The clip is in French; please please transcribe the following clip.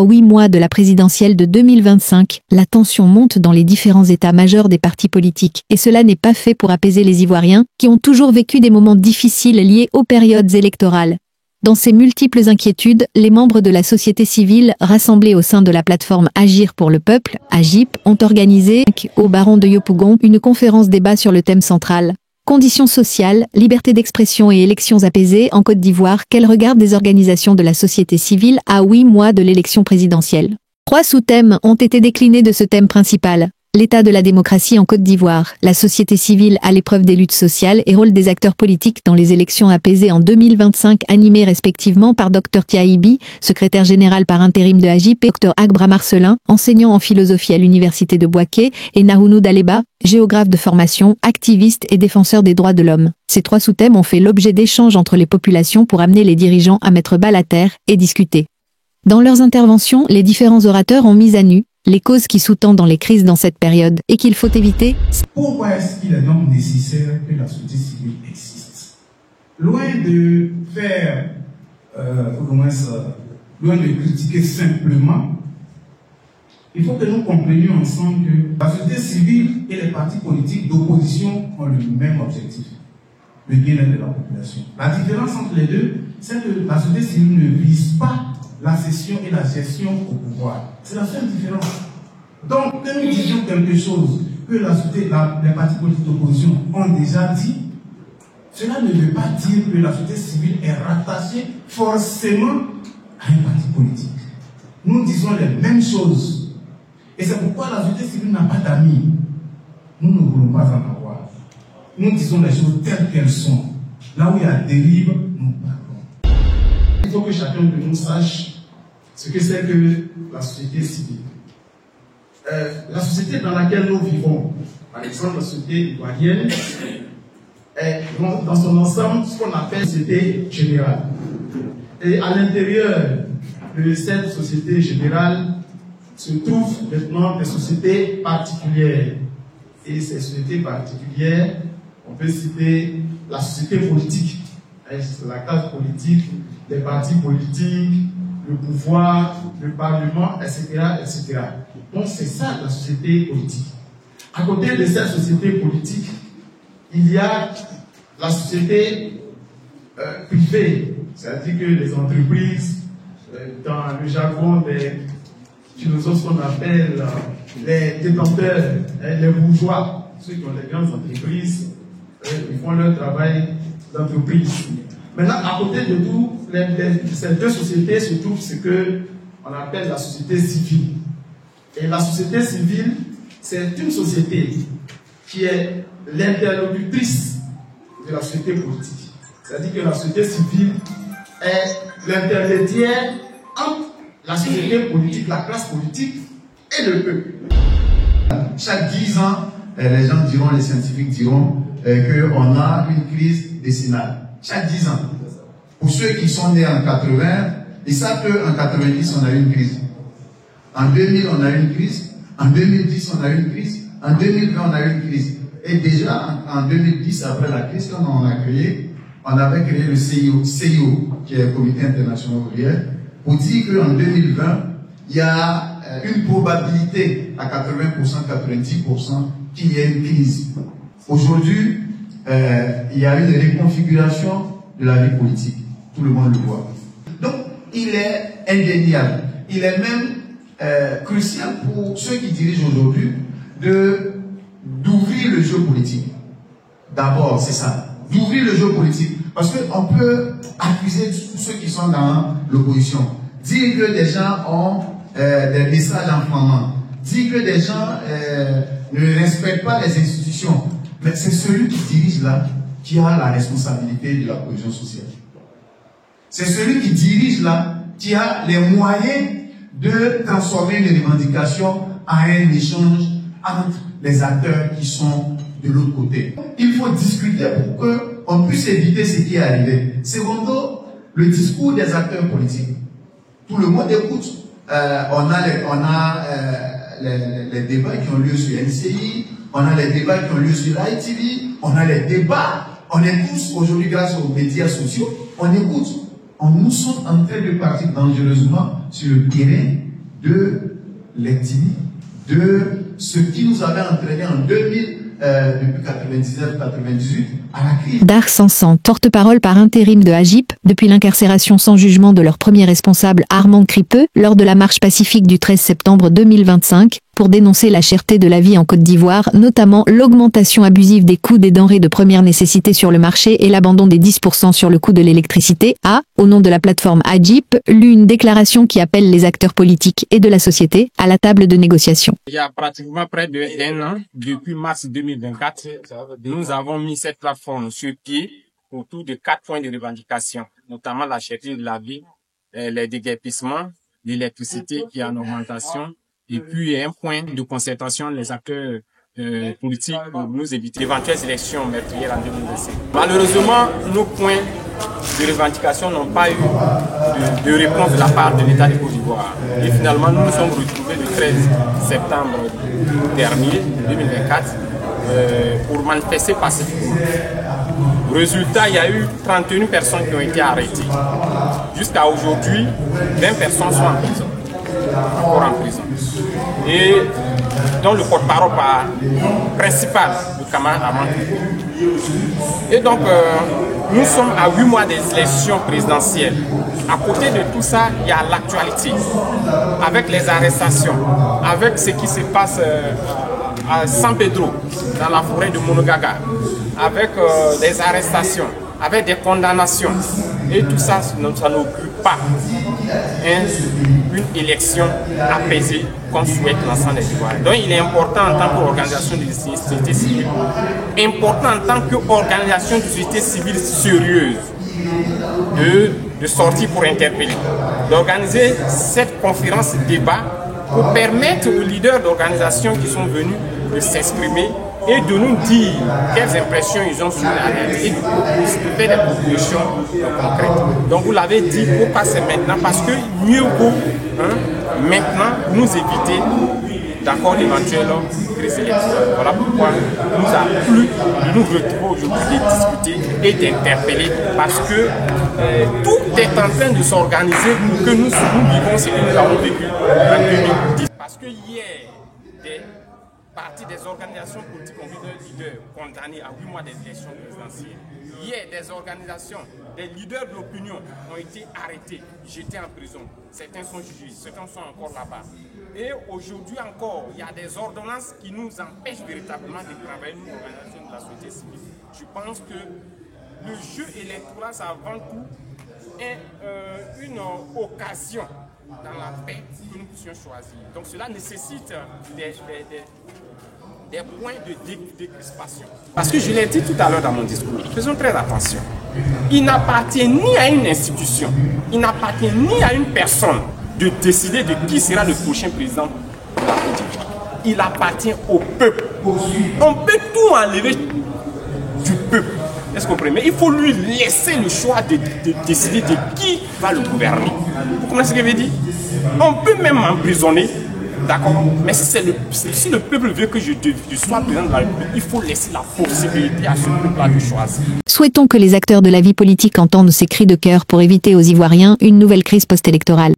À 8 mois de la présidentielle de 2025, la tension monte dans les différents états majeurs des partis politiques, et cela n'est pas fait pour apaiser les Ivoiriens, qui ont toujours vécu des moments difficiles liés aux périodes électorales. Dans ces multiples inquiétudes, les membres de la société civile, rassemblés au sein de la plateforme Agir pour le peuple, AGIP, ont organisé, au Baron de Yopougon, une conférence débat sur le thème central. Conditions sociales, liberté d'expression et élections apaisées en Côte d'Ivoire, quel regard des organisations de la société civile à 8 mois de l'élection présidentielle? 3 sous-thèmes ont été déclinés de ce thème principal. L'état de la démocratie en Côte d'Ivoire, la société civile à l'épreuve des luttes sociales et rôle des acteurs politiques dans les élections apaisées en 2025 animées respectivement par Dr Tiaibi, secrétaire général par intérim de AGIP, et Dr Agbra Marcelin, enseignant en philosophie à l'université de Bouaké, et Narounou Daleba, géographe de formation, activiste et défenseur des droits de l'homme. Ces 3 sous-thèmes ont fait l'objet d'échanges entre les populations pour amener les dirigeants à mettre bas la terre et discuter. Dans leurs interventions, les différents orateurs ont mis à nu les causes qui sous-tendent dans les crises dans cette période et qu'il faut éviter. Pourquoi est-ce qu'il est donc nécessaire que la société civile existe? Loin de faire, loin de critiquer simplement, il faut que nous comprenions ensemble que la société civile et les partis politiques d'opposition ont le même objectif, le bien-être de la population. La différence entre les deux, c'est que la société civile ne vise pas la cession et la gestion au pouvoir. C'est la seule différence. Donc, quand nous disons quelque chose que la société, les partis politiques d'opposition ont déjà dit, cela ne veut pas dire que la société civile est rattachée forcément à un parti politique. Nous disons les mêmes choses. Et c'est pourquoi la société civile n'a pas d'amis. Nous ne voulons pas en avoir. Nous disons les choses telles qu'elles sont. Là où il y a dérive, nous parlons. Il faut que chacun de nous sache ce que c'est que la société civile. La société dans laquelle nous vivons, par exemple la société ivoirienne, est dans son ensemble ce qu'on appelle société générale. Et à l'intérieur de cette société générale se trouvent maintenant des sociétés particulières. Et ces sociétés particulières, on peut citer la société politique, la classe politique, les partis politiques, le pouvoir, le parlement, etc., etc. Donc c'est ça la société politique. À côté de cette société politique, il y a la société privée, c'est-à-dire que les entreprises, dans le jargon des philosophes qu'on appelle les détenteurs, les bourgeois, ceux qui ont des grandes entreprises, ils font leur travail d'entreprise. Maintenant, à côté de tout, ces deux sociétés se trouvent ce qu'on appelle la société civile. Et la société civile, c'est une société qui est l'interlocutrice de la société politique. C'est-à-dire que la société civile est l'intermédiaire entre la société politique, la classe politique et le peuple. Chaque 10 ans, les gens diront, les scientifiques diront qu'on a une crise décennale. Chaque 10 ans. Pour ceux qui sont nés en 80, ils savent qu'en 90, on a eu une crise. En 2000, on a eu une crise. En 2010, on a eu une crise. En 2020, on a eu une crise. Et déjà, en 2010, après la crise qu'on a créée, on avait créé le CIO, qui est le Comité international ouvrier, pour dire qu'en 2020, il y a une probabilité à 80%, 90% qu'il y ait une crise. Aujourd'hui, il y a une reconfiguration de la vie politique. Tout le monde le voit. Donc, il est indéniable. Il est même crucial pour ceux qui dirigent aujourd'hui d'ouvrir le jeu politique. D'abord, c'est ça. D'ouvrir le jeu politique. Parce qu'on peut accuser tous ceux qui sont dans l'opposition. Dire que des gens ont des messages enflammants. Dire que des gens ne respectent pas les institutions. Mais c'est celui qui dirige là qui a la responsabilité de la cohésion sociale. C'est celui qui dirige là qui a les moyens de transformer les revendications en un échange entre les acteurs qui sont de l'autre côté. Il faut discuter pour qu'on puisse éviter ce qui est arrivé. Secondo, le discours des acteurs politiques. Tout le monde écoute. On a les débats qui ont lieu sur NCI, on a les débats qui ont lieu sur l'ITV, on a les débats, on est tous aujourd'hui grâce aux médias sociaux, on écoute. Nous sommes en train de partir dangereusement sur le terrain de l'ethnie, de ce qui nous avait entraîné en 2000, depuis 99-98, à la crise. Dar Sansan, porte-parole par intérim de Agip, depuis l'incarcération sans jugement de leur premier responsable Armand Cripeux, lors de la marche pacifique du 13 septembre 2025, pour dénoncer la cherté de la vie en Côte d'Ivoire, notamment l'augmentation abusive des coûts des denrées de première nécessité sur le marché et l'abandon des 10% sur le coût de l'électricité, a, au nom de la plateforme Agip, lu une déclaration qui appelle les acteurs politiques et de la société à la table de négociation. Il y a pratiquement près d'un an, depuis mars 2024, nous avons mis cette plateforme sur pied autour de 4 points de revendication, notamment la cherté de la vie, les déguerpissements, l'électricité qui est en augmentation, et puis un point de concertation les acteurs politiques pour nous éviter d'éventuelles élections meurtrières en 2025. Malheureusement, nos points de revendication n'ont pas eu de réponse de la part de l'État de Côte d'Ivoire. Et finalement, nous nous sommes retrouvés le 13 septembre dernier, 2024, pour manifester pacifiquement. Résultat, il y a eu 31 personnes qui ont été arrêtées. Jusqu'à aujourd'hui, 20 personnes sont en prison. Encore en prison. Et dont le porte-parole principal du camarade Armand Cripeux. Et donc, nous sommes à 8 mois des élections présidentielles. À côté de tout ça, il y a l'actualité. Avec les arrestations, avec ce qui se passe à San Pedro, dans la forêt de Monogaga, avec des arrestations, avec des condamnations. Et tout ça, ça n'occupe pas une élection apaisée qu'on souhaite l'ensemble des Ivoiriens. Donc il est important en tant qu'organisation de société civile, important en tant qu'organisation de société civile sérieuse, de sortir pour interpeller, d'organiser cette conférence débat pour permettre aux leaders d'organisations qui sont venus de s'exprimer et de nous dire quelles impressions ils ont sur la réalité et de faire des propositions concrètes. Donc vous l'avez dit, pourquoi c'est maintenant? Parce que mieux vaut maintenant nous éviter d'accord d'éventuelles crises électorales. Voilà pourquoi nous a plu de nous retrouver aujourd'hui, de discuter et d'interpeller, parce que tout est en train de s'organiser pour que nous vivons ce que nous avons vécu en 2010. Parce que hier, partie des organisations politiques ont vu leurs leaders condamnés à 8 mois des élections présidentielles. Hier, des organisations, des leaders de l'opinion ont été arrêtés, jetés en prison. Certains sont jugés, certains sont encore là-bas. Et aujourd'hui encore, il y a des ordonnances qui nous empêchent véritablement de travailler, nous, organisations de la société civile. Je pense que le jeu électoral, c'est avant tout une occasion dans la paix que nous puissions choisir. Donc cela nécessite des points de décrispation. Parce que je l'ai dit tout à l'heure dans mon discours, faisons très attention. Il n'appartient ni à une institution, il n'appartient ni à une personne de décider de qui sera le prochain président de la Côte d'Ivoire. Il appartient au peuple. On peut tout enlever du peuple. Est-ce qu'on comprend? Mais il faut lui laisser le choix de décider de qui va le gouverner. Vous comprenez ce que je veux dire? On peut même m'emprisonner, d'accord? Mais si le peuple veut que je sois président de la République, il faut laisser la possibilité à ce peuple-là de choisir. Souhaitons que les acteurs de la vie politique entendent ces cris de cœur pour éviter aux Ivoiriens une nouvelle crise post-électorale.